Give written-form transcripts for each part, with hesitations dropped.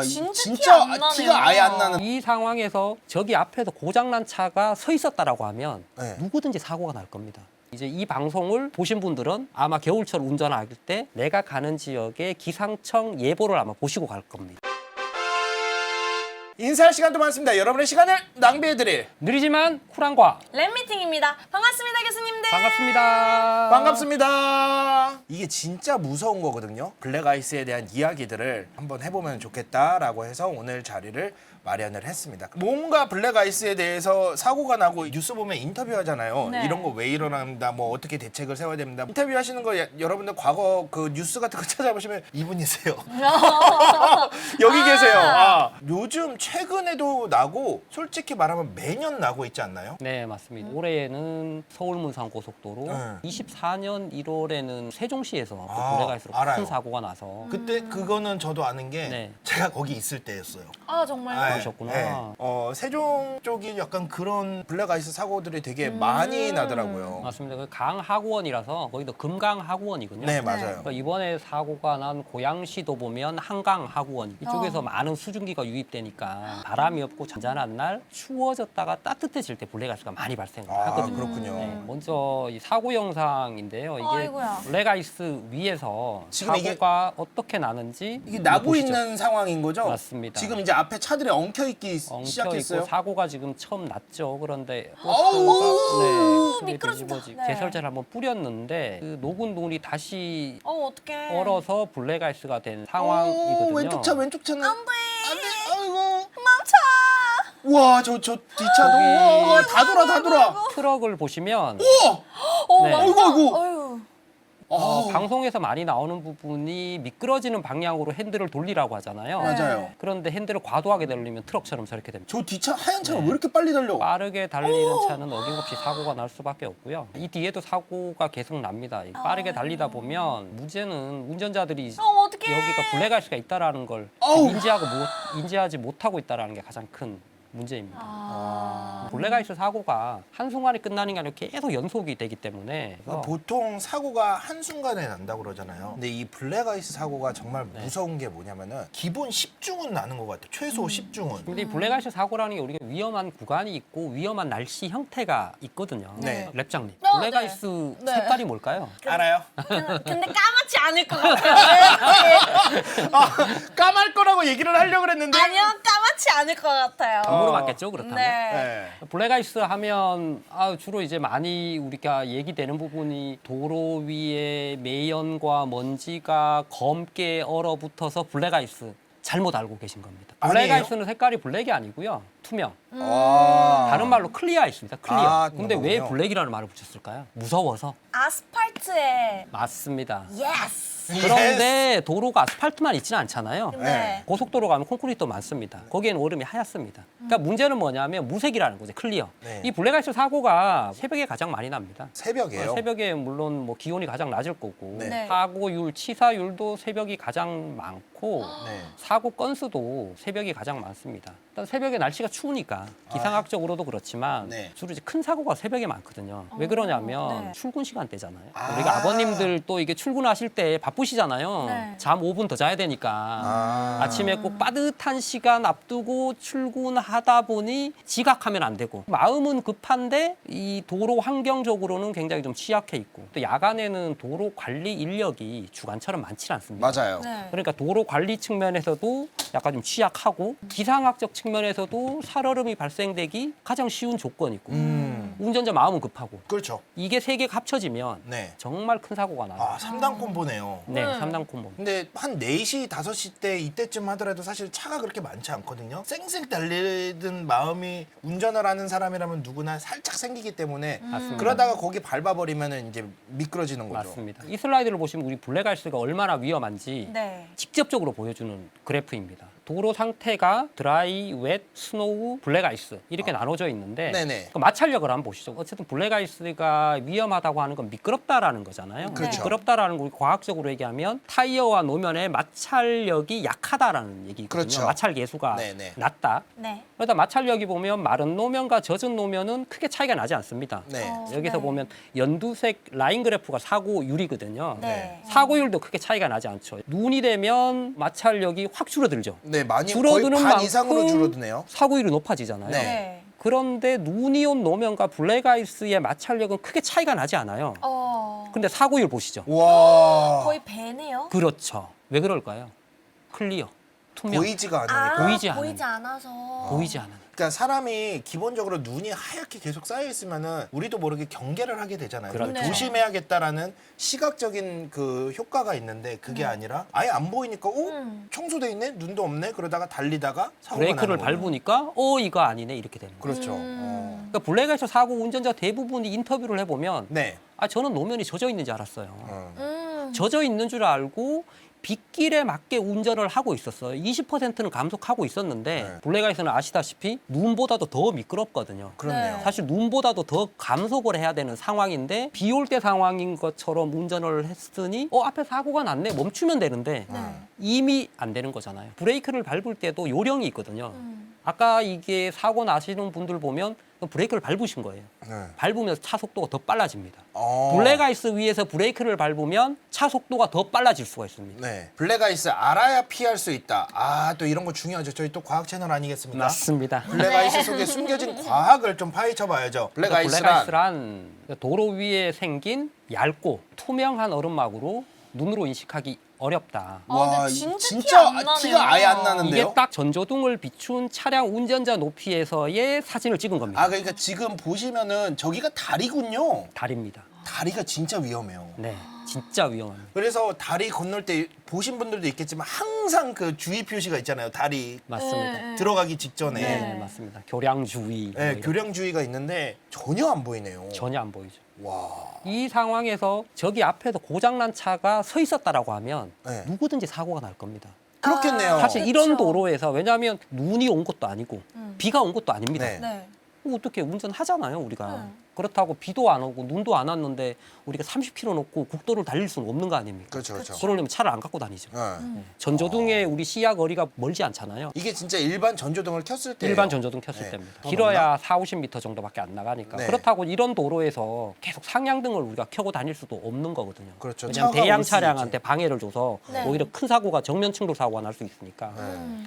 진짜 안 나네요. 티가 아예 안 나는. 이 상황에서 저기 앞에서 고장난 차가 서 있었다라고 하면 네. 누구든지 사고가 날 겁니다. 이제 이 방송을 보신 분들은 아마 겨울철 운전할 때 내가 가는 지역의 기상청 예보를 아마 보시고 갈 겁니다. 인사할 시간도 많습니다. 여러분의 시간을 낭비해드릴 느리지만 쿨한과 랩미팅입니다. 반갑습니다, 교수님들. 반갑습니다. 반갑습니다. 이게 진짜 무서운 거거든요. 블랙아이스에 대한 이야기들을 한번 해보면 좋겠다라고 해서 오늘 자리를 마련을 했습니다. 뭔가 블랙아이스에 대해서 사고가 나고 뉴스 보면 인터뷰하잖아요. 네. 이런 거 왜 일어납니다. 뭐 어떻게 대책을 세워야 됩니다. 인터뷰하시는 거 여러분들 과거 그 뉴스 같은 거 찾아보시면 이분이세요. 여기 계세요. 요즘 최근에도 나고 솔직히 말하면 매년 나고 있지 않나요? 네, 맞습니다. 올해는 서울-문산-고속도로, 네. 24년 1월에는 세종시에서 또 블랙아이스로 알아요. 큰 사고가 나서 그때 그거는 저도 아는 게 네. 제가 거기 있을 때였어요. 아, 정말요? 그러셨구나. 세종 쪽이 약간 그런 블랙아이스 사고들이 되게 많이 나더라고요. 맞습니다. 그 강하구원이라서 거기도 금강하구원이거든요. 네, 맞아요. 그러니까 이번에 사고가 난 고양시도 보면 한강하구원 이쪽에서 많은 수증기가 유입되니까 바람이 없고 잔잔한 날 추워졌다가 따뜻해질 때 블랙아이스가 많이 발생을 하거든요. 그렇군요. 네, 먼저 이 사고 영상인데요. 이게 아이고야. 블랙아이스 위에서 지금 사고가 어떻게 나는지 이게 한번 나고 보시죠. 있는 상황인 거죠? 맞습니다. 지금 이제 앞에 차들이 엉켜 있기 엉켜 시작했어요. 있고 사고가 지금 처음 났죠. 그런데 아우! 크게 미끄러진다. 뒤집어지- 네. 제설제를 한번 뿌렸는데 그 녹은 돈이 다시 어떡해. 얼어서 블랙아이스가 된 오, 상황이거든요. 왼쪽 차는 안 돼. 안 돼. 아이고. 멈춰. 와, 저 뒷차도 와, 다 돌아. 트럭을 보시면 어, 네. 맞다. 아이고. 어휴. 방송에서 많이 나오는 부분이 미끄러지는 방향으로 핸들을 돌리라고 하잖아요. 맞아요. 그런데 핸들을 과도하게 돌리면 트럭처럼 저렇게 됩니다. 저 뒷차 하얀 차가 왜 이렇게 빨리 달려? 빠르게 달리는 차는 어김없이 사고가 날 수밖에 없고요. 이 뒤에도 사고가 계속 납니다. 빠르게 달리다 보면 문제는 운전자들이 어떡해. 여기가 블랙아이스가 있다라는 걸 아우. 인지하지 못하고 있다라는 게 가장 큰 문제입니다. 아. 블랙아이스 사고가 한순간에 끝나는 게 아니라 계속 연속이 되기 때문에 보통 사고가 한순간에 난다고 그러잖아요. 근데 이 블랙아이스 사고가 정말 무서운 게 뭐냐면은 기본 10중은 나는 것 같아요. 최소 10중은. 근데 이 블랙아이스 사고라는 게 우리가 위험한 구간이 있고 위험한 날씨 형태가 있거든요. 네. 랩장님, 네. 블랙아이스 네. 색깔이 뭘까요? 알아요? 근데 까맣지 않을 것 같아요. 까말 거라고 얘기를 하려고 그랬는데. 아니요, 까맣지 않을 것 같아요. 감으로 맞겠죠, 그렇다면? 네. 네. 블랙아이스 하면 주로 이제 많이 우리가 얘기되는 부분이 도로 위에 매연과 먼지가 검게 얼어붙어서 블랙아이스 잘못 알고 계신 겁니다. 아니에요? 블랙아이스는 색깔이 블랙이 아니고요. 투명. 다른 말로 클리어 아이스입니다. 클리어. 근데 왜 그렇군요. 블랙이라는 말을 붙였을까요? 무서워서. 아스팔트에 맞습니다. 예스. 그런데 도로가 아스팔트만 있지는 않잖아요. 네. 고속도로 가면 콘크리트도 많습니다. 거기에는 얼음이 하얗습니다. 그러니까 문제는 뭐냐면 무색이라는 거죠. 클리어. 네. 이 블랙아이스 사고가 새벽에 가장 많이 납니다. 새벽에요? 새벽에 물론 뭐 기온이 가장 낮을 거고 네. 네. 사고율, 치사율도 새벽이 가장 많고 네. 사고 건수도 새벽이 가장 많습니다. 일단 새벽에 날씨가 추우니까 기상학적으로도 그렇지만 네. 주로 이제 큰 사고가 새벽에 많거든요. 왜 그러냐면 네. 출근 시간대잖아요. 아. 우리가 아버님들 또 이게 출근하실 때 바쁘시잖아요. 네. 잠 5분 더 자야 되니까 아침에 꼭 빠듯한 시간 앞두고 출근하다 보니 지각하면 안 되고 마음은 급한데 이 도로 환경적으로는 굉장히 좀 취약해 있고 또 야간에는 도로 관리 인력이 주간처럼 많지 않습니다. 맞아요. 네. 그러니까 도로 관리 측면에서도 약간 좀 취약하고 기상학적 측면에서도 살얼음이 발생되기 가장 쉬운 조건이고 운전자 마음은 급하고 그렇죠. 이게 세 개가 합쳐지면 네. 정말 큰 사고가 나요. 3단 콤보네요. 네, 네. 3단 콤보. 근데 한 4시, 5시 때 이때쯤 하더라도 사실 차가 그렇게 많지 않거든요. 쌩쌩 달리던 마음이 운전을 하는 사람이라면 누구나 살짝 생기기 때문에 맞습니다. 그러다가 거기 밟아버리면 이제 미끄러지는 거죠. 맞습니다. 이 슬라이드를 보시면 우리 블랙아이스가 얼마나 위험한지 네. 직접적으로 보여주는 그래프입니다. 도로 상태가 드라이, 웻, 스노우, 블랙아이스 이렇게 나눠져 있는데 네네. 그 마찰력을 한번 보시죠. 어쨌든 블랙아이스가 위험하다고 하는 건 미끄럽다라는 거잖아요. 그렇죠. 미끄럽다라는 거 우리 과학적으로 얘기하면 타이어와 노면의 마찰력이 약하다라는 얘기거든요. 그렇죠. 마찰 계수가 네네. 낮다. 네. 그러다 마찰력이 보면 마른 노면과 젖은 노면은 크게 차이가 나지 않습니다. 네. 여기서 네. 보면 연두색 라인 그래프가 사고율이거든요. 네. 사고율도 크게 차이가 나지 않죠. 눈이 되면 마찰력이 확 줄어들죠. 네. 네, 많이 줄어드는 거의 반 만큼 이상으로 줄어드네요. 사고율이 높아지잖아요. 네. 네. 그런데 눈이 온 노면과 블랙아이스의 마찰력은 크게 차이가 나지 않아요. 근데 사고율 보시죠. 와. 거의 배네요. 그렇죠. 왜 그럴까요? 클리어, 투명, 보이지가 않으니까. 보이지 않은. 보이지 않아서. 보이지 않은. 그러니까 사람이 기본적으로 눈이 하얗게 계속 쌓여 있으면은 우리도 모르게 경계를 하게 되잖아요. 그렇죠. 네. 조심해야겠다라는 시각적인 그 효과가 있는데 그게 아니라 아예 안 보이니까 청소돼 있네, 눈도 없네. 그러다가 달리다가 사고가 브레이크를 나는 거예요. 밟으니까 이거 아니네 이렇게 되는 거예요. 그렇죠. 그러니까 블랙아이스 사고 운전자 대부분이 인터뷰를 해보면 네. 저는 노면이 젖어 있는 줄 알았어요. 어. 젖어 있는 줄 알고 빗길에 맞게 운전을 하고 있었어요. 20%는 감속하고 있었는데 네. 블랙아이스는 아시다시피 눈보다도 더 미끄럽거든요. 그렇네요. 네. 사실 눈보다도 더 감속을 해야 되는 상황인데 비 올 때 상황인 것처럼 운전을 했으니 앞에 사고가 났네 멈추면 되는데 네. 이미 안 되는 거잖아요. 브레이크를 밟을 때도 요령이 있거든요. 아까 이게 사고 나시는 분들 보면 브레이크를 밟으신 거예요. 네. 밟으면서 차 속도가 더 빨라집니다. 어. 블랙아이스 위에서 브레이크를 밟으면 차 속도가 더 빨라질 수가 있습니다. 네. 블랙아이스 알아야 피할 수 있다. 또 이런 거 중요하죠. 저희 또 과학 채널 아니겠습니까? 맞습니다. 블랙아이스 속에 숨겨진 과학을 좀 파헤쳐 봐야죠. 블랙아이스란 블랙아이스란 도로 위에 생긴 얇고 투명한 얼음막으로 눈으로 인식하기 어렵다. 근데 진짜 티 안 나네요. 티가 아예 안 나는데요. 이게 딱 전조등을 비춘 차량 운전자 높이에서의 사진을 찍은 겁니다. 그러니까 지금 보시면은 저기가 다리군요. 다리입니다. 다리가 진짜 위험해요. 네, 진짜 위험합니다. 그래서 다리 건널 때 보신 분들도 있겠지만 항상 그 주의 표시가 있잖아요. 다리 맞습니다. 네. 들어가기 직전에. 네, 맞습니다. 교량주의. 뭐 네, 이런 교량주의가 있는데 전혀 안 보이네요. 전혀 안 보이죠. 와. 이 상황에서 저기 앞에서 고장난 차가 서 있었다라고 하면 네. 누구든지 사고가 날 겁니다. 그렇겠네요. 사실 그쵸. 이런 도로에서 왜냐하면 눈이 온 것도 아니고 비가 온 것도 아닙니다. 네. 네. 어떻게 운전하잖아요, 우리가. 네. 그렇다고 비도 안 오고 눈도 안 왔는데 우리가 30km 놓고 국도를 달릴 수는 없는 거 아닙니까? 그렇죠, 그렇죠. 그러려면 차를 안 갖고 다니죠. 네. 전조등에 우리 시야 거리가 멀지 않잖아요. 이게 진짜 일반 전조등을 켰을 때 일반 전조등 켰을 네. 때입니다. 더 길어야 4, 50m 정도밖에 안 나가니까. 네. 그렇다고 이런 도로에서 계속 상향등을 우리가 켜고 다닐 수도 없는 거거든요. 그렇죠. 왜냐하면 차가 대양 올 수 차량한테 있지. 방해를 줘서 네. 오히려 큰 사고가 정면 충돌 사고가 날 수 있으니까.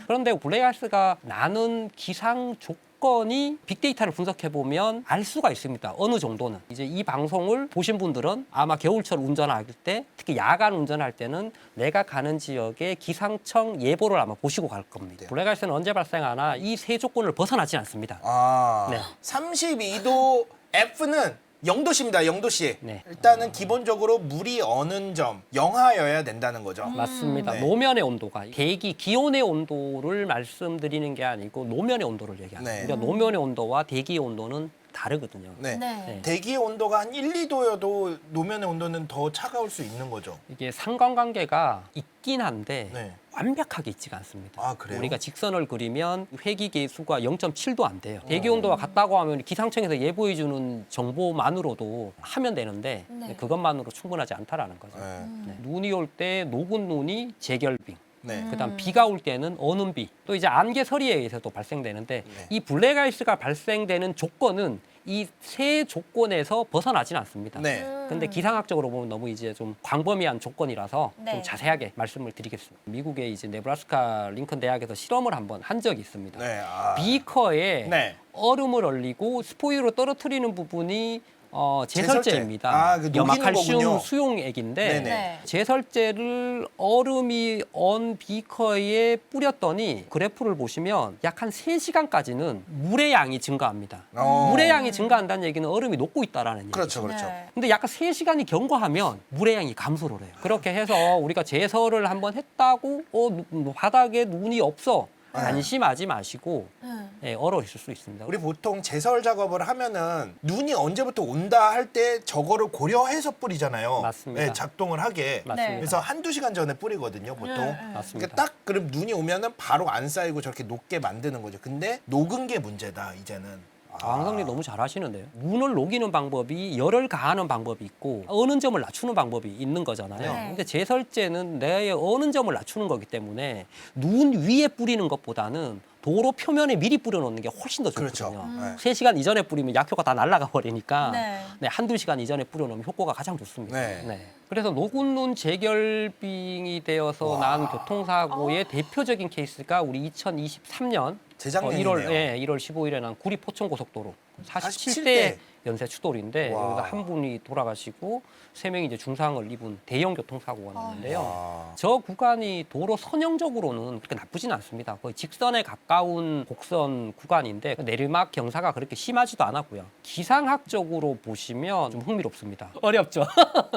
그런데 블랙아이스가 나는 기상 조건이 빅데이터를 분석해 보면 알 수가 있습니다. 어느 정도는. 이제 이 방송을 보신 분들은 아마 겨울철 운전할 때, 특히 야간 운전할 때는 내가 가는 지역의 기상청 예보를 아마 보시고 갈 겁니다. 네. 블랙아이스는 언제 발생하나 이 세 조건을 벗어나지 않습니다. 네. 32도 F는 0도씨입니다. 0도씨. 네. 일단은 기본적으로 물이 어는 점 영하여야 된다는 거죠. 맞습니다. 네. 노면의 온도가 대기 기온의 온도를 말씀드리는 게 아니고 노면의 온도를 얘기합니다. 네. 우리가 노면의 온도와 대기의 온도는 다르거든요. 네. 네. 대기의 온도가 한 1, 2도여도 노면의 온도는 더 차가울 수 있는 거죠. 이게 상관관계가 있긴 한데 네. 완벽하게 있지가 않습니다. 그래요? 우리가 직선을 그리면 회기계수가 0.7도 안 돼요. 대기 온도가 같다고 하면 기상청에서 예보해 주는 정보만으로도 하면 되는데 네. 그것만으로 충분하지 않다라는 거죠. 네. 네. 눈이 올 때 녹은 눈이 재결빙. 네. 그다음 비가 올 때는 어는 비, 또 이제 안개 서리에 의해서도 발생되는데 네. 이 블랙아이스가 발생되는 조건은 이 세 조건에서 벗어나지는 않습니다. 네. 근데 기상학적으로 보면 너무 이제 좀 광범위한 조건이라서 네. 좀 자세하게 말씀을 드리겠습니다. 미국의 이제 네브라스카 링컨 대학에서 실험을 한번 한 적이 있습니다. 네. 비커에 네. 얼음을 얼리고 스포일로 떨어뜨리는 부분이 제설제입니다. 제설제. 그 녹이는 염화칼슘 거군요. 수용액인데 네네. 네. 제설제를 얼음이 언 비커에 뿌렸더니 그래프를 보시면 약 한 3시간까지는 물의 양이 증가합니다. 물의 양이 증가한다는 얘기는 얼음이 녹고 있다라는 얘기죠. 그렇죠. 그렇죠. 네. 근데 약간 3시간이 경과하면 물의 양이 감소를 해요. 그렇게 해서 우리가 제설을 한번 했다고 바닥에 눈이 없어. 안심하지 마시고 얼어 있을 수 있습니다. 우리 보통 제설 작업을 하면은 눈이 언제부터 온다 할 때 저거를 고려해서 뿌리잖아요. 맞습니다. 네, 작동을 하게. 맞습니다. 그래서 한두 시간 전에 뿌리거든요, 보통. 맞습니다. 그러니까 딱 그럼 눈이 오면은 바로 안 쌓이고 저렇게 녹게 만드는 거죠. 근데 녹은 게 문제다, 이제는. 왕성님 너무 잘하시는데요. 눈을 녹이는 방법이 열을 가하는 방법이 있고 어는 점을 낮추는 방법이 있는 거잖아요. 네. 근데 제설제는 내 어는 점을 낮추는 거기 때문에 눈 위에 뿌리는 것보다는 도로 표면에 미리 뿌려놓는 게 훨씬 더 좋거든요. 그렇죠. 3시간 이전에 뿌리면 약효가 다 날아가 버리니까 네. 네, 한두 시간 이전에 뿌려놓으면 효과가 가장 좋습니다. 네. 네. 그래서 노군눈 재결빙이 되어서 난 교통사고의 대표적인 케이스가 우리 2023년 재작년이네요. 1월 15일에 난 구리 포천고속도로 47대 47대 연쇄 추돌인데 와. 여기서 한 분이 돌아가시고 3명이 이제 중상을 입은 대형 교통사고가 났는데요. 와. 저 구간이 도로 선형적으로는 그렇게 나쁘진 않습니다. 거의 직선에 가까운 곡선 구간인데 내리막 경사가 그렇게 심하지도 않았고요. 기상학적으로 보시면 좀 흥미롭습니다. 어렵죠?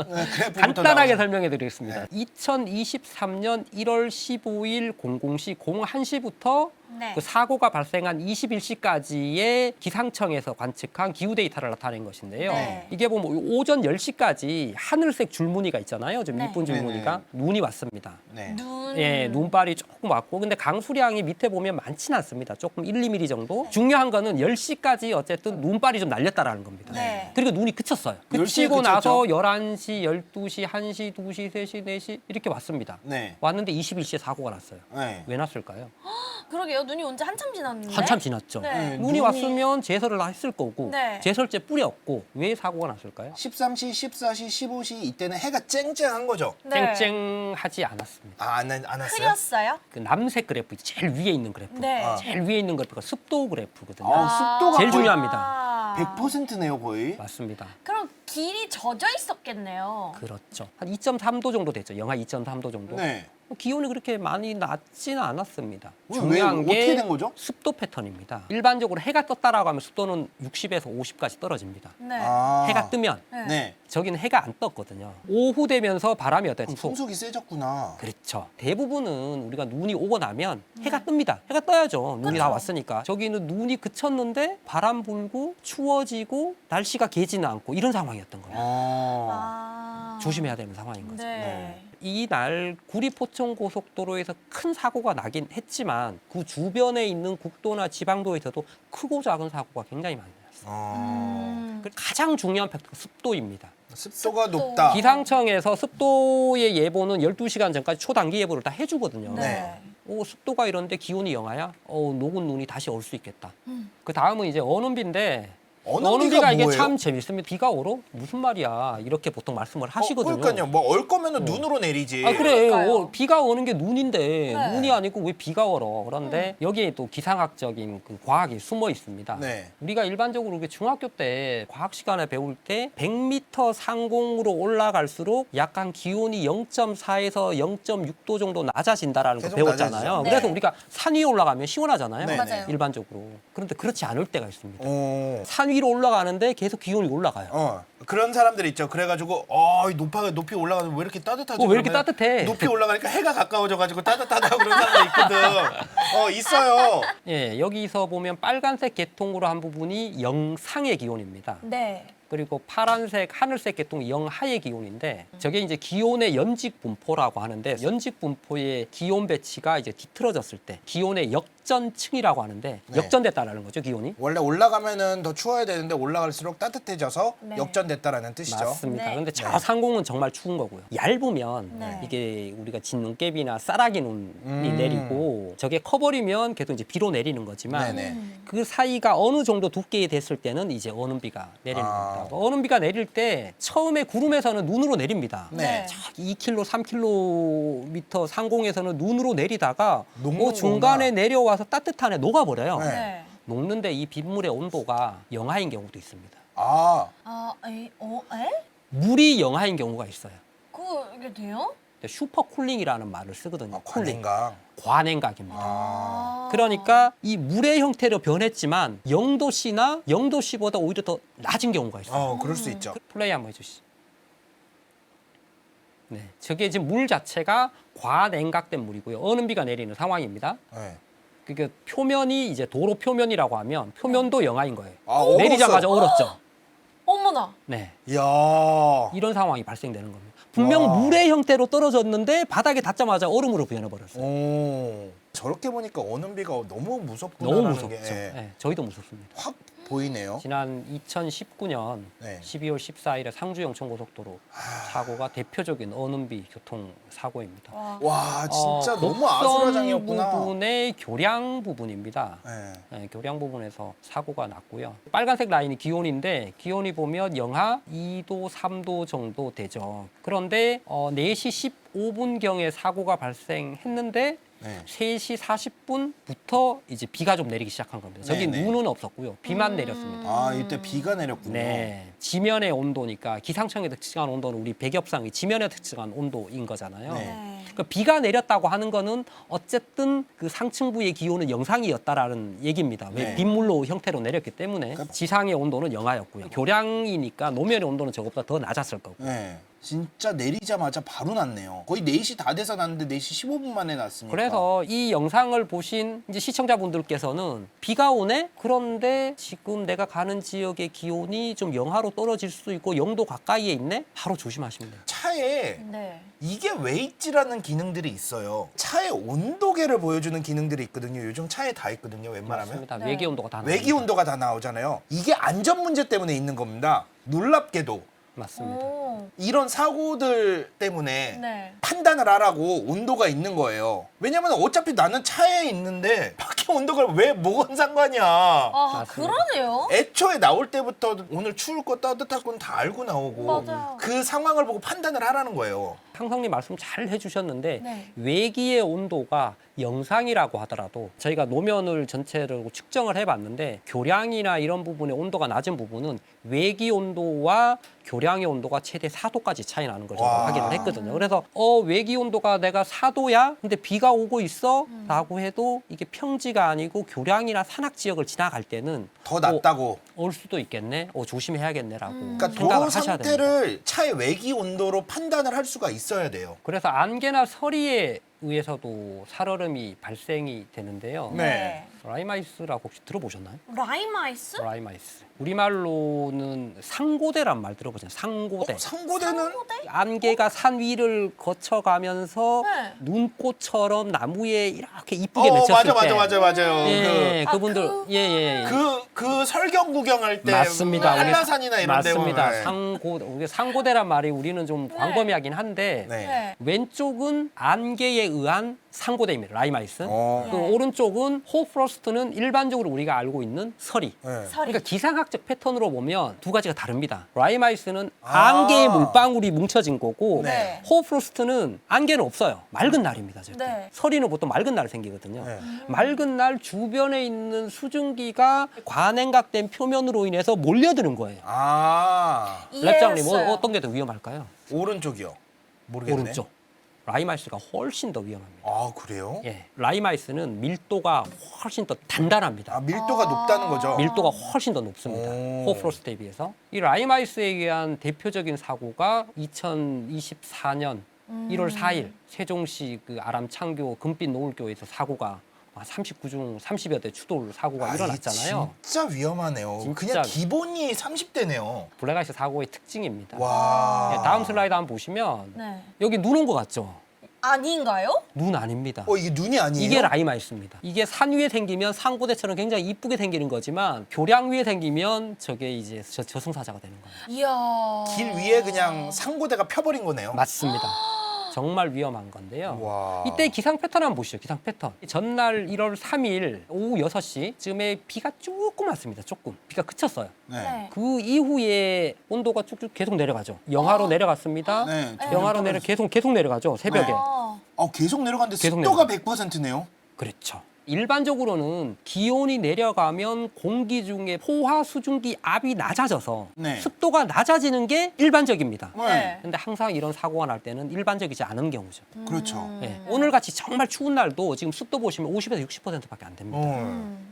네, 그래프부터 간단하게 나오죠. 설명해 드리겠습니다. 2023년 1월 15일 00시 01시부터 네. 그 사고가 발생한 21시까지의 기상청에서 관측한 기후 데이터를 나타낸 것인데요. 네. 이게 보면 오전 10시까지 하늘색 줄무늬가 있잖아요. 좀 네. 이쁜 줄무늬가 눈이 왔습니다. 네. 예, 눈발이 조금 왔고 근데 강수량이 밑에 보면 많지는 않습니다. 조금 1, 2mm 정도. 중요한 거는 10시까지 어쨌든 눈발이 좀 날렸다라는 겁니다. 네. 그리고 눈이 그쳤어요. 10시에 그치고 나서 그쳤죠? 11시, 12시, 1시, 2시, 3시, 4시 이렇게 왔습니다. 네. 왔는데 21시에 사고가 났어요. 네. 왜 났을까요? 그러게요. 눈이 온 지 한참 지났는데. 한참 지났죠. 네. 눈이 왔으면 제설을 다 했을 거고 네. 제설제 뿌렸고 왜 사고가 났을까요? 13시, 14시, 15시 이때는 해가 쨍쨍한 거죠. 네. 쨍쨍하지 않았습니다. 아, 안 왔어요? 흐렸어요? 그 남색 그래프 제일 위에 있는 그래프. 네. 제일 위에 있는 그래프가 습도 그래프거든요. 습도가 제일 거의 중요합니다. 100%네요, 거의. 맞습니다. 그럼 길이 젖어 있었겠네요. 그렇죠. 한 2.3도 정도 됐죠. 영하 2.3도 정도. 네. 기온이 그렇게 많이 낮지는 않았습니다. 왜, 중요한 어떻게 게 된 거죠? 습도 패턴입니다. 일반적으로 해가 떴다라고 하면 습도는 60에서 50까지 떨어집니다. 네. 아. 해가 뜨면 네. 네. 저기는 해가 안 떴거든요. 오후 되면서 바람이 어때요? 풍속이 세졌구나. 그렇죠. 대부분은 우리가 눈이 오고 나면 해가 뜹니다. 해가 떠야죠. 눈이 다 왔으니까. 저기는 눈이 그쳤는데 바람 불고 추워지고 날씨가 개지는 않고 이런 상황이었던 거예요. 아. 조심해야 되는 상황인 거죠. 네. 이날 구리 포천 고속도로에서 큰 사고가 나긴 했지만 그 주변에 있는 국도나 지방도에서도 크고 작은 사고가 굉장히 많이 났어요. 그 가장 중요한 팩터가 습도입니다. 습도가 습도. 높다. 기상청에서 습도의 예보는 12시간 전까지 초단기 예보를 다 해주거든요. 네. 오, 습도가 이런데 기온이 영하야? 녹은 눈이 다시 올 수 있겠다. 그 다음은 이제 언음비인데 언음비가 이게 뭐예요? 참 재밌습니다. 비가 오러? 무슨 말이야? 이렇게 보통 말씀을 하시거든요. 그러니까요. 뭐 얼 거면은 눈으로 내리지. 아 그래 그러니까요. 비가 오는 게 눈인데 네. 눈이 아니고 왜 비가 얼어 그런데 여기에 또 기상학적인 그 과학이 숨어 있습니다. 네. 우리가 일반적으로 우리 중학교 때 과학 시간에 배울 때 100m 상공으로 올라갈수록 약간 기온이 0.4에서 0.6도 정도 낮아진다라는 거 계속 배웠잖아요. 낮아지죠. 그래서 네. 우리가 산 위에 올라가면 시원하잖아요. 네, 맞아요. 일반적으로. 그런데 그렇지 않을 때가 있습니다. 오. 산 위로 올라가는데 계속 기온이 올라가요. 그런 사람들 있죠. 그래가지고 높이 올라가면 왜 이렇게 따뜻하지? 왜 이렇게 그러면 따뜻해? 높이 올라가니까 해가 가까워져가지고 따뜻하다고 그런 사람들 있거든. 있어요. 예, 여기서 보면 빨간색 계통으로 한 부분이 영상의 기온입니다. 네. 그리고 파란색, 하늘색 계통이 영하의 기온인데 저게 이제 기온의 연직 분포라고 하는데 연직 분포의 기온 배치가 이제 뒤틀어졌을 때 기온의 역전층이라고 하는데 네. 역전됐다라는 거죠, 기온이. 원래 올라가면은 더 추워야 되는데 올라갈수록 따뜻해져서 네. 역전됐다라는 뜻이죠. 맞습니다. 네. 그런데 저 상공은 정말 추운 거고요. 얇으면 네. 이게 우리가 진눈깨비나 쌀아기 눈이 내리고 저게 커버리면 계속 이제 비로 내리는 거지만 네네. 그 사이가 어느 정도 두께 됐을 때는 이제 언음비가 내리는 겁니다. 언음비가 내릴 때 처음에 구름에서는 눈으로 내립니다. 네. 2km, 3km 상공에서는 눈으로 내리다가 녹는 중간에 거구나. 내려와서 따뜻한 애 녹아버려요. 네. 네. 녹는데 이 빗물의 온도가 영하인 경우도 있습니다. 아, 에? 물이 영하인 경우가 있어요. 그게 돼요? 슈퍼쿨링이라는 말을 쓰거든요. 쿨링. 관행강. 관행각입니다. 아. 그러니까 이 물의 형태로 변했지만 0도씨나 0도씨보다 오히려 더 낮은 경우가 있어요. 그럴 수 있죠. 플레이 한번 해주시죠. 네, 저게 지금 물 자체가 과냉각된 물이고요. 언음비가 내리는 상황입니다. 네. 그러니까 표면이 이제 도로 표면이라고 하면 표면도 영하인 거예요. 얼었어. 내리자마자 얼었죠. 어머나. 네, 이야. 이런 상황이 발생되는 겁니다. 분명 와. 물의 형태로 떨어졌는데 바닥에 닿자마자 얼음으로 변해버렸어요. 오. 저렇게 보니까 언음비가 너무 무섭구나. 너무 무섭죠. 게, 네, 저희도 무섭습니다. 확 보이네요. 지난 2019년 네. 12월 14일에 상주 영천고속도로 사고가 대표적인 언음비 교통 사고입니다. 와. 와 진짜 너무 곡선 아수라장이었구나. 부분의 교량 부분입니다. 네. 네, 교량 부분에서 사고가 났고요. 빨간색 라인이 기온인데 기온이 보면 영하 2도, 3도 정도 되죠. 그런데 4시 15분경에 사고가 발생했는데 네. 3시 40분부터 이제 비가 좀 내리기 시작한 겁니다. 저기 네네. 눈은 없었고요. 비만 내렸습니다. 아 이때 비가 내렸군요. 네, 지면의 온도니까 기상청에 특징한 온도는 우리 백엽상이 지면에 특징한 온도인 거잖아요. 네. 네. 그러니까 비가 내렸다고 하는 거는 어쨌든 그 상층부의 기온은 영상이었다라는 얘기입니다. 왜 네. 빗물로 형태로 내렸기 때문에 그러니까- 지상의 온도는 영하였고요. 교량이니까 노면의 온도는 저것보다 더 낮았을 거고. 네. 진짜 내리자마자 바로 났네요. 거의 4시 다 돼서 났는데 4시 15분 만에 났으니까. 그래서 이 영상을 보신 이제 시청자분들께서는 비가 오네? 그런데 지금 내가 가는 지역의 기온이 좀 영하로 떨어질 수 있고 0도 가까이에 있네? 바로 조심하시면 돼요. 차에 네. 이게 왜 있지라는 기능들이 있어요. 차의 온도계를 보여주는 기능들이 있거든요. 요즘 차에 다 있거든요. 웬만하면. 맞습니다. 네. 외기 온도가 다 외기 나옵니다. 온도가 다 나오잖아요. 이게 안전 문제 때문에 있는 겁니다. 놀랍게도 맞습니다. 오. 이런 사고들 때문에 네. 판단을 하라고 온도가 있는 거예요. 왜냐면 어차피 나는 차에 있는데 밖에 온도가 왜 뭐가 상관이야. 아, 맞습니다. 그러네요. 애초에 나올 때부터 오늘 추울 거 따뜻할 건 다 알고 나오고 맞아요. 그 상황을 보고 판단을 하라는 거예요. 상성님 말씀 잘 해주셨는데 네. 외기의 온도가 영상이라고 하더라도 저희가 노면을 전체를 측정을 해봤는데 교량이나 이런 부분의 온도가 낮은 부분은 외기 온도와 교량의 온도가 최대 4도까지 차이 나는 걸 저희가 와. 확인을 했거든요. 그래서 외기 온도가 내가 4도야? 근데 비가 오고 있어? 라고 해도 이게 평지가 아니고 교량이나 산악 지역을 지나갈 때는 더 낮다고. 올 수도 있겠네. 조심해야겠네라고 그러니까 생각을 도로 하셔야 됩니다. 상태를 차의 외기 온도로 판단을 할 수가 있어야 돼요. 그래서 안개나 서리에 의해서도 살얼음이 발생이 되는데요. 네. 라이마이스라고 혹시 들어보셨나요? 라이마이스? 라이마이스. 우리말로는 상고대란 말 들어보셨나요? 상고대. 상고대는 안개가 산 위를 거쳐가면서 네. 눈꽃처럼 나무에 이렇게 이쁘게 맺혔을 맞아요. 예, 아, 그분들 예. 그 설경 구경할 때 맞습니다. 한라산이나 이런 데 보면 맞습니다. 네. 우리 상고대란 말이 우리는 좀 광범위하긴 한데 네. 네. 왼쪽은 안개에 의한 상고대입니다. 라이마이스. 어. 그 네. 오른쪽은 호프로스트는 일반적으로 우리가 알고 있는 서리. 네. 서리. 그러니까 기상학적 패턴으로 보면 두 가지가 다릅니다. 라이마이스는 아. 안개의 물방울이 뭉쳐진 거고 네. 호프로스트는 안개는 없어요. 맑은 날입니다. 절대. 네. 서리는 보통 맑은 날에 생기거든요. 네. 맑은 날 주변에 있는 수증기가 과냉각된 표면으로 인해서 몰려드는 거예요. 아 랩장님 이해했어요. 어떤 게 더 위험할까요? 오른쪽이요. 모르겠네. 오른쪽. 라이마이스가 훨씬 더 위험합니다. 아 그래요? 예, 라이마이스는 밀도가 훨씬 더 단단합니다. 아 밀도가 높다는 거죠. 밀도가 훨씬 더 높습니다. 오. 호프로스트에 비해서. 이 라이마이스에 의한 대표적인 사고가 2024년 1월 4일 세종시 그 아람창교 금빛 노을교에서 사고가 39중 30여 대 추돌 사고가 아, 일어났잖아요. 이게 진짜 위험하네요. 진짜. 그냥 기본이 30대네요. 블랙아이스 사고의 특징입니다. 와. 예, 다음 슬라이드 한번 보시면 네. 여기 눈 온 것 같죠? 아닌가요? 눈 아닙니다. 이게 눈이 아니에요? 이게 라이마이스입니다. 이게 산 위에 생기면 상고대처럼 굉장히 이쁘게 생기는 거지만 교량 위에 생기면 저게 이제 저승사자가 되는 거예요. 이야. 길 위에 그냥 상고대가 펴버린 거네요. 맞습니다. 정말 위험한 건데요. 와. 이때 기상 패턴 한번 보시죠. 기상 패턴. 전날 1월 3일 오후 6시쯤에 비가 조금 왔습니다. 조금. 비가 그쳤어요. 네. 네. 그 이후에 온도가 쭉쭉 계속 내려가죠. 영하로 내려갔습니다. 네. 영하로 계속 내려가죠. 새벽에. 계속 내려갔는데 계속 습도가 100%네요. 그렇죠. 일반적으로는 기온이 내려가면 공기 중에 포화 수증기 압이 낮아져서 네. 습도가 낮아지는 게 일반적입니다. 네. 근데 항상 이런 사고가 날 때는 일반적이지 않은 경우죠. 그렇죠. 예, 오늘같이 정말 추운 날도 지금 습도 보시면 50에서 60%밖에 안 됩니다.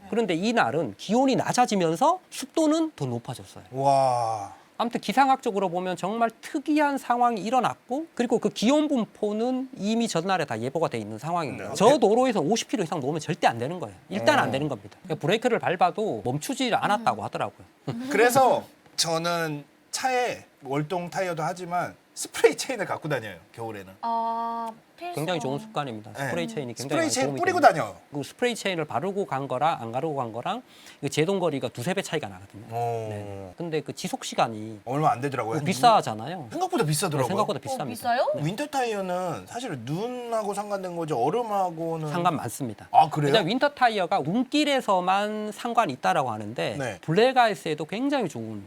그런데 이 날은 기온이 낮아지면서 습도는 더 높아졌어요. 와. 아무튼 기상학적으로 보면 정말 특이한 상황이 일어났고 그리고 그 기온 분포는 이미 전날에 다 예보가 돼 있는 상황입니다. 네. 저 도로에서 50km 이상 놓으면 절대 안 되는 거예요. 일단 안 되는 겁니다. 그러니까 브레이크를 밟아도 멈추지 않았다고 하더라고요. 그래서 저는 차에 월동 타이어도 하지만 스프레이 체인을 갖고 다녀요. 겨울에는. 필수. 굉장히 좋은 습관입니다. 네. 스프레이 체인이 굉장히 스프레이 많이 체인 도움이 뿌리고 됩니다. 다녀요. 그 스프레이 체인을 바르고 간 거랑 안 바르고 간 거랑 그 제동 거리가 두세 배 차이가 나거든요. 네. 근데 그 지속 시간이 얼마 안 되더라고요. 비싸잖아요. 생각보다 비싸더라고요. 생각보다 비쌉니다. 비싸요? 윈터 타이어는 사실 눈하고 상관된 거죠. 얼음하고는 상관 많습니다. 아 그래요? 그냥 윈터 타이어가 눈길에서만 상관이 있다라고 하는데 네. 블랙아이스에도 굉장히 좋은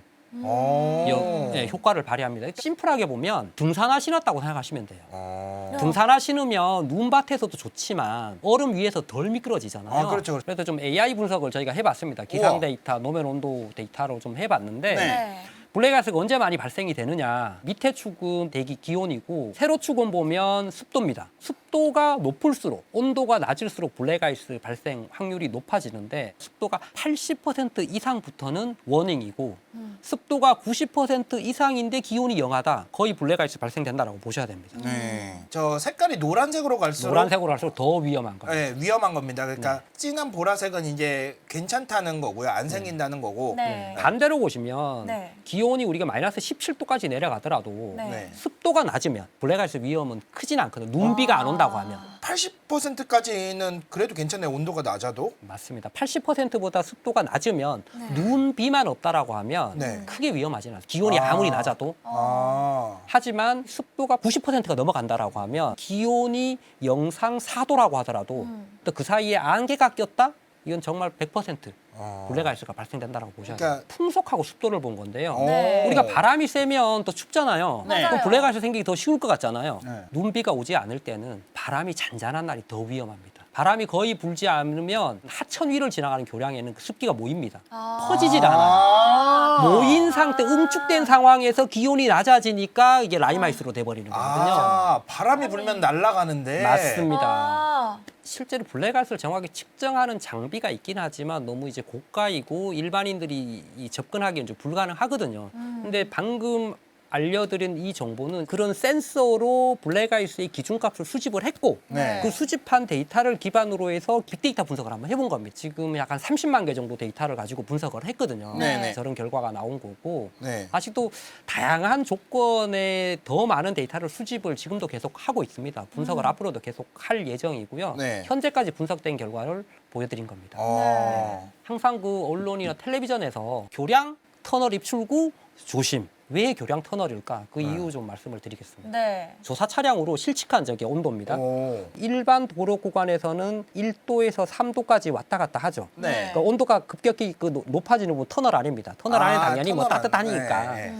효과를 발휘합니다. 심플하게 보면 등산화 신었다고 생각하시면 돼요. 등산화 신으면 눈밭에서도 좋지만 얼음 위에서 덜 미끄러지잖아요. 아, 그렇죠. 그래서 좀 AI 분석을 저희가 해봤습니다. 기상 데이터, 노면 온도 데이터로 좀 해봤는데 네. 블랙아이스가 언제 많이 발생이 되느냐. 밑에 축은 대기 기온이고 세로 축은 보면 습도입니다. 습도가 높을수록 온도가 낮을수록 블랙아이스 발생 확률이 높아지는데 습도가 80% 이상부터는 워닝이고 습도가 90% 이상인데 기온이 영하다. 거의 블랙아이스 발생된다라고 보셔야 됩니다. 네. 저 색깔이 노란색으로 갈수록 노란색으로 할수록 더 위험한 거예요. 네, 위험한 겁니다. 그러니까 진한 보라색은 이제 괜찮다는 거고요. 안 생긴다는 거고. 네. 반대로 보시면 네. 기온이 우리가 마이너스 17도까지 내려가더라도 네. 네. 습도가 낮으면 블랙아이스 위험은 크진 않거든요. 눈비가 안 온다고 하면. 80%까지는 그래도 괜찮네요. 온도가 낮아도. 맞습니다. 80%보다 습도가 낮으면 눈비만 없다라고 하면 네. 크게 위험하지는 않아요. 기온이 아. 아무리 낮아도. 하지만 습도가 90%가 넘어간다라고 하면 기온이 영상 4도라고 하더라도 또 그 사이에 안개가 꼈다? 이건 정말 100% 블랙아이스가 발생된다라고 보셔야 돼요. 그러니까- 풍속하고 습도를 본 건데요. 네. 우리가 바람이 세면 또 춥잖아요. 네. 그럼 블랙아이스 생기기 더 쉬울 것 같잖아요. 네. 눈비가 오지 않을 때는 바람이 잔잔한 날이 더 위험합니다. 바람이 거의 불지 않으면 하천 위를 지나가는 교량에는 그 습기가 모입니다. 퍼지질 않아요. 모인 상태, 응축된 상황에서 기온이 낮아지니까 이게 라임아이스로 돼버리는 거거든요. 바람이 불면 날아가는데. 맞습니다. 실제로 블랙아이스를 정확히 측정하는 장비가 있긴 하지만 너무 이제 고가이고 일반인들이 접근하기는 좀 불가능하거든요. 근데 방금 알려드린 이 정보는 그런 센서로 블랙아이스의 기준값을 수집을 했고 네. 그 수집한 데이터를 기반으로 해서 빅데이터 분석을 한번 해본 겁니다. 지금 약간 30만 개 정도 데이터를 가지고 분석을 했거든요. 네네. 저런 결과가 나온 거고 네. 아직도 다양한 조건에 더 많은 데이터를 수집을 지금도 계속 하고 있습니다. 분석을 앞으로도 계속 할 예정이고요. 네. 현재까지 분석된 결과를 보여드린 겁니다. 항상 그 언론이나 텔레비전에서 교량, 터널 입출구, 조심. 왜 교량 터널일까? 그 이유 좀 말씀을 드리겠습니다. 네. 조사 차량으로 실측한 적이 온도입니다. 오. 일반 도로 구간에서는 1도에서 3도까지 왔다 갔다 하죠. 네. 그러니까 온도가 급격히 높아지는 건 터널 안입니다. 터널 안에 당연히 뭐 터널 안- 따뜻하니까. 네, 네.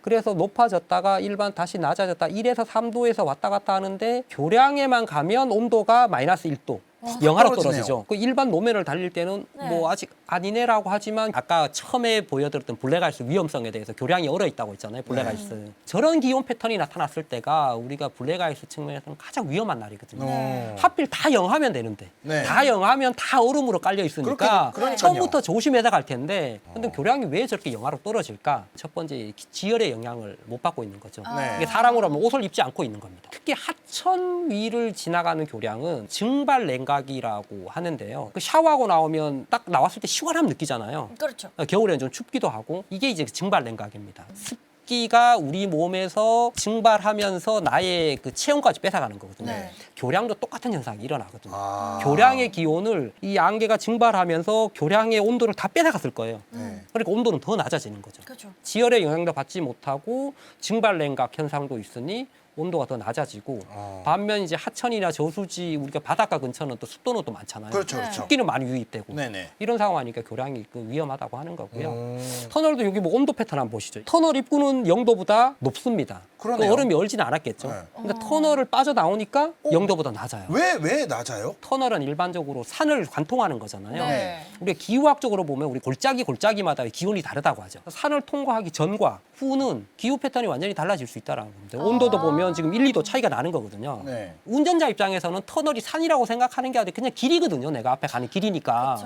그래서 높아졌다가 일반 다시 낮아졌다 1에서 3도에서 왔다 갔다 하는데 교량에만 가면 온도가 마이너스 1도. 영하로 떨어지네요. 떨어지죠. 그 일반 노면을 달릴 때는 네. 뭐 아직 아니네라고 하지만 아까 처음에 보여드렸던 블랙아이스 위험성에 대해서 교량이 얼어 있다고 했잖아요. 블랙아이스. 저런 기온 패턴이 나타났을 때가 우리가 블랙아이스 측면에서는 가장 위험한 날이거든요. 네. 하필 다 영하면 되는데 네. 다 영하면 다 얼음으로 깔려 있으니까 그러니까요. 처음부터 조심해서 갈 텐데 근데 교량이 왜 저렇게 영하로 떨어질까? 첫 번째 지열의 영향을 못 받고 있는 거죠. 네. 이게 사람으로 하면 옷을 입지 않고 있는 겁니다. 특히 하천 위를 지나가는 교량은 증발 냉각이라고 하는데요. 그 샤워하고 나오면 딱 나왔을 때 시원함 느끼잖아요. 그렇죠. 겨울에는 좀 춥기도 하고 이게 이제 증발 냉각입니다. 습기가 우리 몸에서 증발하면서 나의 그 체온까지 뺏어가는 거거든요. 네. 교량도 똑같은 현상이 일어나거든요. 아. 교량의 기온을 이 안개가 증발하면서 교량의 온도를 다 뺏어갔을 거예요. 네. 그러니까 온도는 더 낮아지는 거죠. 그렇죠. 지열의 영향도 받지 못하고 증발 냉각 현상도 있으니 온도가 더 낮아지고 반면 이제 하천이나 저수지 우리가 바닷가 근처는 또 습도는 또 많잖아요. 그렇죠, 네. 그렇죠. 습기는 많이 유입되고 네네. 이런 상황이니까 교량이 그 위험하다고 하는 거고요. 터널도 여기 뭐 온도 패턴 한번 보시죠. 터널 입구는 0도보다 높습니다. 그러네요. 그 얼음이 얼지는 않았겠죠. 네. 근데 터널을 빠져나오니까 0도보다 낮아요. 왜 낮아요? 터널은 일반적으로 산을 관통하는 거잖아요. 네. 우리가 기후학적으로 보면 우리 골짜기마다 기온이 다르다고 하죠. 산을 통과하기 전과 후는 기후 패턴이 완전히 달라질 수 있다는 겁니다. 온도도 보면 지금 1, 2도 차이가 나는 거거든요. 네. 운전자 입장에서는 터널이 산이라고 생각하는 게 아니라 그냥 길이거든요. 내가 앞에 가는 길이니까.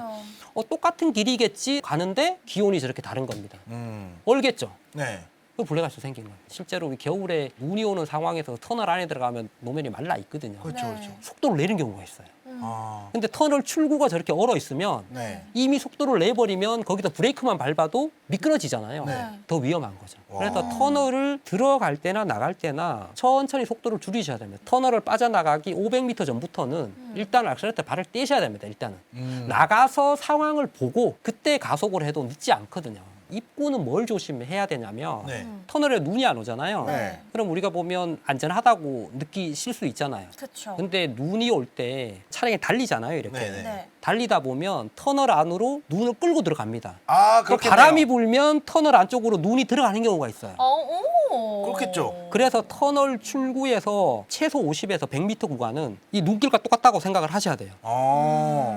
그렇죠. 똑같은 길이겠지 가는데 기온이 저렇게 다른 겁니다. 음. 얼겠죠. 네. 그 블랙아이스 생긴 거예요. 실제로 우리 겨울에 눈이 오는 상황에서 터널 안에 들어가면 노면이 말라 있거든요. 그렇죠, 네. 그렇죠. 속도를 내는 경우가 있어요. 아, 근데 터널 출구가 저렇게 얼어 있으면 네. 이미 속도를 내버리면 거기다 브레이크만 밟아도 미끄러지잖아요. 네. 더 위험한 거죠. 와. 그래서 터널을 들어갈 때나 나갈 때나 천천히 속도를 줄이셔야 됩니다. 터널을 빠져나가기 500m 전부터는 일단 액셀레이터 발을 떼셔야 됩니다. 일단은. 나가서 상황을 보고 그때 가속을 해도 늦지 않거든요. 입구는 뭘 조심해야 되냐면 네. 터널에 눈이 안 오잖아요. 네. 그럼 우리가 보면 안전하다고 느끼실 수 있잖아요. 그렇죠. 근데 눈이 올 때 차량이 달리잖아요. 이렇게. 네네. 네. 달리다 보면 터널 안으로 눈을 끌고 들어갑니다. 아, 그 그렇겠네요. 바람이 불면 터널 안쪽으로 눈이 들어가는 경우가 있어요. 오. 그렇겠죠. 그래서 터널 출구에서 최소 50에서 100m 구간은 이 눈길과 똑같다고 생각을 하셔야 돼요.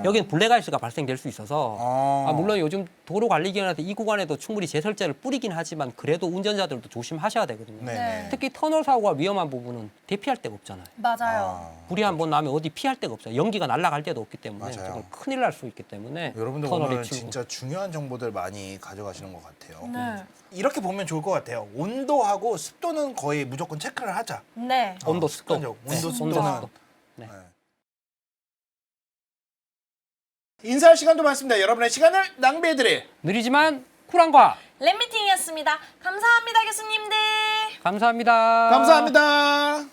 여기는 블랙아이스가 발생될 수 있어서 물론 요즘 도로관리기관에서 이 구간에도 충분히 제설제를 뿌리긴 하지만 그래도 운전자들도 조심하셔야 되거든요. 네. 특히 터널 사고가 위험한 부분은 대피할 데가 없잖아요. 맞아요. 불이 한 번 나면 어디 피할 데가 없어요. 연기가 날아갈 데도 없기 때문에 맞아요. 정말 큰일 날 수 있기 때문에 여러분들 터널의 오늘 출구. 진짜 중요한 정보들 많이 가져가시는 것 같아요. 네. 이렇게 보면 좋을 것 같아요. 온도하고 습도는 거의 무조건 체크를 하자. 네. 온도, 습도. 습관적. 온도, 네, 습도는. 온도, 습도. 네. 인사할 시간도 많습니다. 여러분의 시간을 낭비해드릴 느리지만 쿨한과 랩미팅이었습니다. 감사합니다, 교수님들. 감사합니다. 감사합니다.